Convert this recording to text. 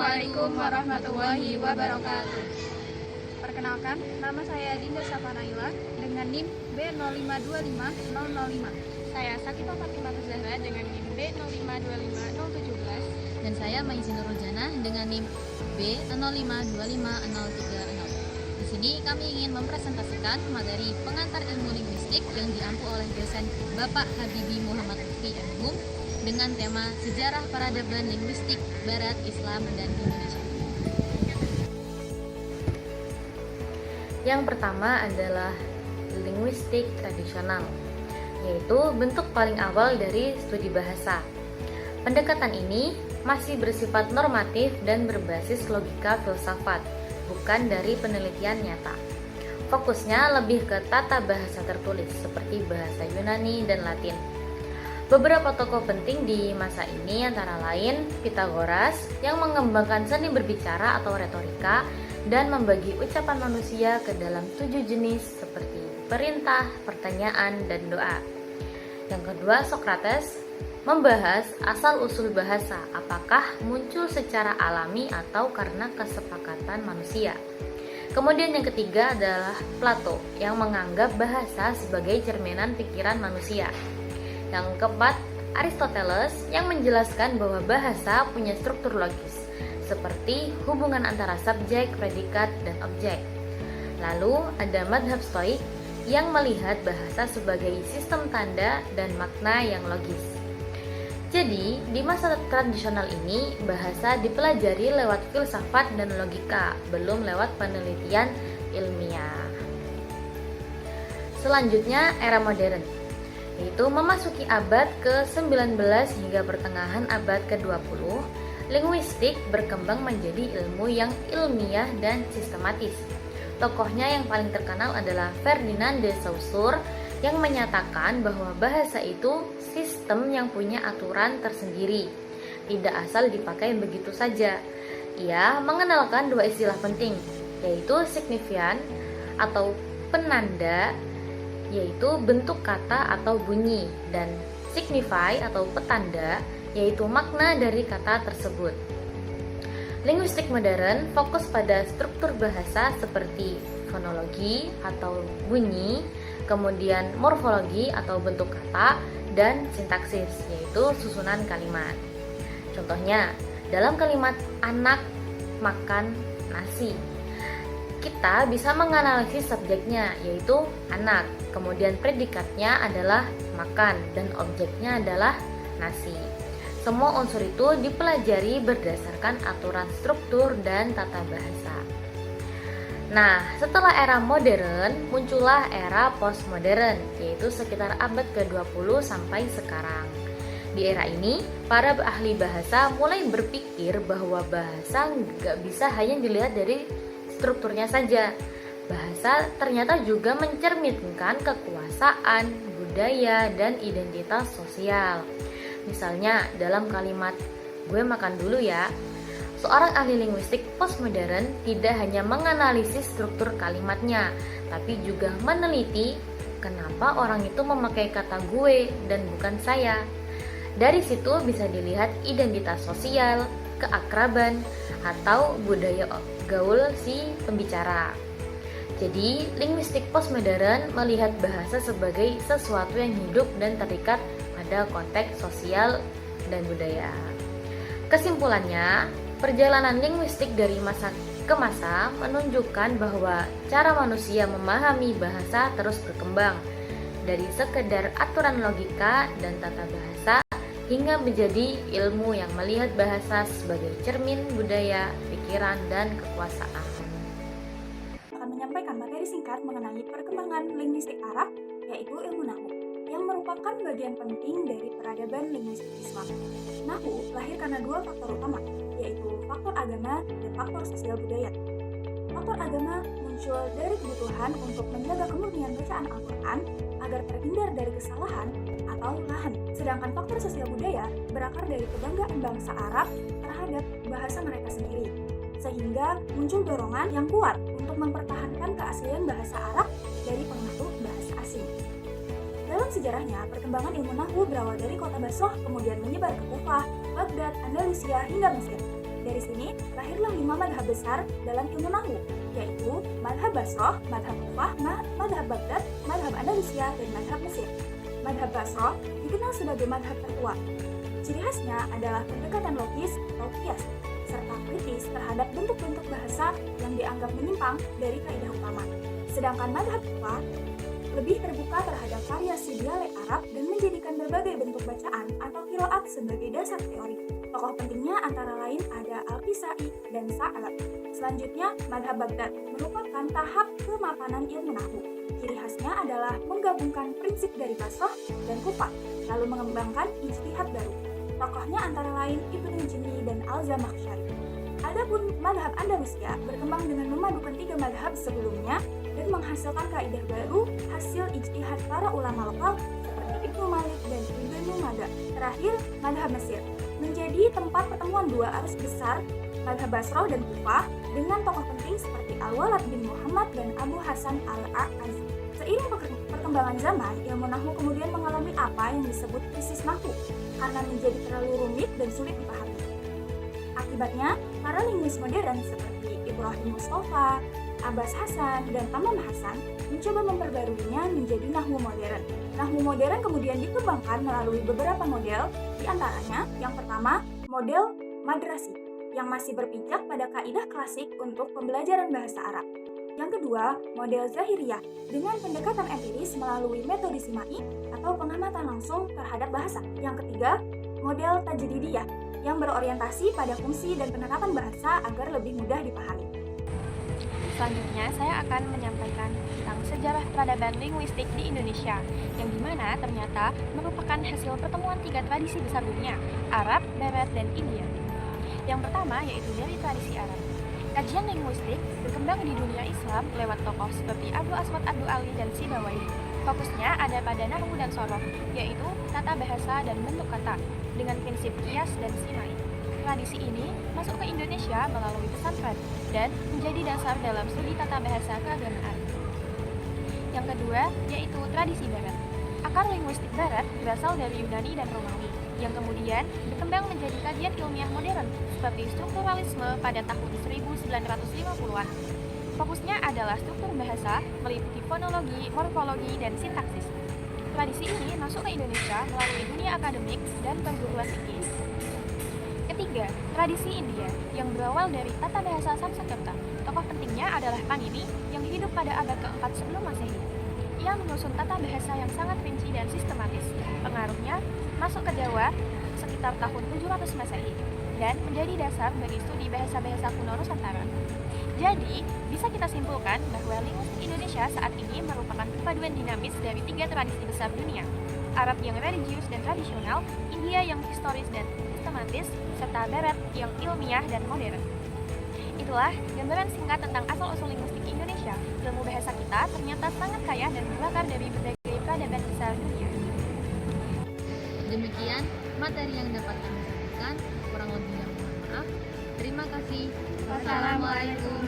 Assalamualaikum warahmatullahi wabarakatuh. Perkenalkan, nama saya Dinda Safanaila dengan NIM B0525005. Saya Sakito Fatimah Zahra dengan NIM B0525017. Dan saya Maizi Nurul Janah dengan NIM B0525030. Di sini kami ingin mempresentasikan materi pengantar ilmu linguistik yang diampu oleh dosen Bapak Habibi Muhammad Lutfi MHum dengan tema Sejarah Peradaban Linguistik Barat, Islam, dan Indonesia. Yang pertama adalah linguistik tradisional, yaitu bentuk paling awal dari studi bahasa. Pendekatan ini masih bersifat normatif dan berbasis logika filsafat, bukan dari penelitian nyata. Fokusnya lebih ke tata bahasa tertulis seperti bahasa Yunani dan Latin. Beberapa tokoh penting di masa ini antara lain Pythagoras yang mengembangkan seni berbicara atau retorika dan membagi ucapan manusia ke dalam 7 jenis seperti perintah, pertanyaan, dan doa. Yang kedua, Socrates membahas asal-usul bahasa, apakah muncul secara alami atau karena kesepakatan manusia. Kemudian yang ketiga adalah Plato yang menganggap bahasa sebagai cerminan pikiran manusia. Yang keempat, Aristoteles yang menjelaskan bahwa bahasa punya struktur logis, seperti hubungan antara subjek, predikat, dan objek. Lalu ada madhab Stoik yang melihat bahasa sebagai sistem tanda dan makna yang logis. Jadi, di masa tradisional ini, bahasa dipelajari lewat filsafat dan logika, belum lewat penelitian ilmiah. Selanjutnya, era modern, yaitu memasuki abad ke-19 hingga pertengahan abad ke-20, linguistik berkembang menjadi ilmu yang ilmiah dan sistematis. Tokohnya yang paling terkenal adalah Ferdinand de Saussure yang menyatakan bahwa bahasa itu sistem yang punya aturan tersendiri, tidak asal dipakai begitu saja. Ia mengenalkan dua istilah penting, yaitu signifian atau penanda, yaitu bentuk kata atau bunyi, dan signify atau petanda, yaitu makna dari kata tersebut. Linguistik modern fokus pada struktur bahasa seperti fonologi atau bunyi, kemudian morfologi atau bentuk kata, dan sintaksis, yaitu susunan kalimat. Contohnya, dalam kalimat anak makan nasi, kita bisa menganalisis subjeknya, yaitu anak, kemudian predikatnya adalah makan, dan objeknya adalah nasi. Semua unsur itu dipelajari berdasarkan aturan struktur dan tata bahasa. Nah, setelah era modern, muncullah era postmodern, yaitu sekitar abad ke-20 sampai sekarang. Di era ini, para ahli bahasa mulai berpikir bahwa bahasa nggak bisa hanya dilihat dari strukturnya saja. Bahasa ternyata juga mencerminkan kekuasaan, budaya, dan identitas sosial. Misalnya dalam kalimat "gue makan dulu ya", seorang ahli linguistik postmodern tidak hanya menganalisis struktur kalimatnya, tapi juga meneliti kenapa orang itu memakai kata gue dan bukan saya. Dari situ bisa dilihat identitas sosial, keakraban, atau budaya gaul si pembicara. Jadi, linguistik postmodern melihat bahasa sebagai sesuatu yang hidup dan terikat pada konteks sosial dan budaya. Kesimpulannya, perjalanan linguistik dari masa ke masa menunjukkan bahwa cara manusia memahami bahasa terus berkembang dari sekedar aturan logika dan tata bahasa hingga menjadi ilmu yang melihat bahasa sebagai cermin budaya, pikiran, dan kekuasaan. Akan menyampaikan materi singkat mengenai perkembangan linguistik Arab, yaitu ilmu Nahwu, yang merupakan bagian penting dari peradaban linguistik Islam. Nahwu lahir karena dua faktor utama, yaitu faktor agama dan faktor sosial budaya. Faktor agama muncul dari kebutuhan untuk menjaga kemurnian bacaan Al-Quran agar terhindar dari kesalahan atau lahan. Sedangkan faktor sosial budaya berakar dari kebanggaan bangsa Arab terhadap bahasa mereka sendiri, sehingga muncul dorongan yang kuat untuk mempertahankan keaslian bahasa Arab dari pengaruh bahasa asing. Dalam sejarahnya, perkembangan ilmu Nahwu berawal dari kota Basrah, kemudian menyebar ke Kufah, Baghdad, Andalusia, hingga Mesir. Dari sini lahirlah 5 madhab besar dalam ilmu nahwu, yaitu madhab Basroh, madhab Kufah, madhab Baghdad, madhab Andalusia, dan madhab Mesir. Madhab Basroh dikenal sebagai madhab tertua. Ciri khasnya adalah pendekatan logis atau kias, serta kritis terhadap bentuk-bentuk bahasa yang dianggap menyimpang dari kaidah utama. Sedangkan madhab Kufah lebih terbuka terhadap variasi dialek Arab dan menjadikan berbagai bentuk bacaan atau qiraat sebagai dasar teori. Tokoh pentingnya antara lain ada Al-Kisai dan Sa'lab. Selanjutnya, madhab Baghdad merupakan tahap kemapanan ilmu nahwu. Ciri khasnya adalah menggabungkan prinsip dari Basroh dan Kufah, lalu mengembangkan ijtihad baru. Tokohnya antara lain Ibnu Jinni dan Al-Zamakhsyari. Adapun madhab Andalusia berkembang dengan memadukan 3 madhab sebelumnya dan menghasilkan kaidah baru hasil ijtihad para ulama lokal seperti Ibnu Malik dan Ibnu Mada. Terakhir, madhab Mesir menjadi tempat pertemuan 2 arus besar, madhab Basroh dan Kufah, dengan tokoh penting seperti Al-Walad bin Muhammad dan Abu Hasan Al-A'azi. Seiring perkembangan zaman, ilmu nahwu kemudian mengalami apa yang disebut krisis nahwu karena menjadi terlalu rumit dan sulit dipahami. Akibatnya, para linguis modern seperti Ibrahim Mustafa, Abbas Hasan, dan Tamam Hasan mencoba memperbaruinya menjadi nahwu modern. Nahwu modern kemudian dikembangkan melalui beberapa model, di antaranya yang pertama, model madrasi, yang masih berpijak pada kaidah klasik untuk pembelajaran bahasa Arab. Yang kedua, model Zahiriyah, dengan pendekatan empiris melalui metode simai atau pengamatan langsung terhadap bahasa. Yang ketiga, model Tajdidiyah, yang berorientasi pada fungsi dan penerapan bahasa agar lebih mudah dipahami. Selanjutnya, saya akan menyampaikan tentang sejarah peradaban linguistik di Indonesia, yang dimana ternyata merupakan hasil pertemuan 3 tradisi besar dunia, Arab, Barat, dan India. Yang pertama yaitu dari tradisi Arab. Kajian linguistik berkembang di dunia Islam lewat tokoh seperti Abu Aswad Ad-Du'ali dan Sibawayh. Fokusnya ada pada nahwu dan sorof, yaitu tata bahasa dan bentuk kata, dengan prinsip kias dan simai. Tradisi ini masuk ke Indonesia melalui pesantren dan menjadi dasar dalam studi tata bahasa keagamaan. Yang kedua yaitu tradisi Barat. Akar linguistik Barat berasal dari Yunani dan Romawi, yang kemudian berkembang menjadi kajian ilmiah modern seperti strukturalisme pada tahun 1950-an. Fokusnya adalah struktur bahasa, meliputi fonologi, morfologi, dan sintaksis. Tradisi ini masuk ke Indonesia melalui dunia akademik dan perguruan tinggi. Ketiga, tradisi India, yang berawal dari tata bahasa Sanskerta. Tokoh pentingnya adalah Panini, yang hidup pada abad ke-4 sebelum Masehi. Ia menyusun tata bahasa yang sangat rinci dan sistematis. Pengaruhnya masuk ke Jawa sekitar tahun 700 Masehi dan menjadi dasar bagi studi bahasa-bahasa kuno Nusantara. Jadi, bisa kita simpulkan bahwa linguistik Indonesia saat ini merupakan perpaduan dinamis dari 3 tradisi besar dunia, Arab yang religius dan tradisional, India yang historis dan sistematis, serta Barat yang ilmiah dan modern. Itulah gambaran singkat tentang asal-usul linguistik Indonesia. Ilmu bahasa kita ternyata sangat kaya dan berakar dari berbagai peradaban besar dunia. Demikian materi yang dapat kami sampaikan, kurang lebihnya mohon maaf. Terima kasih. Wassalamualaikum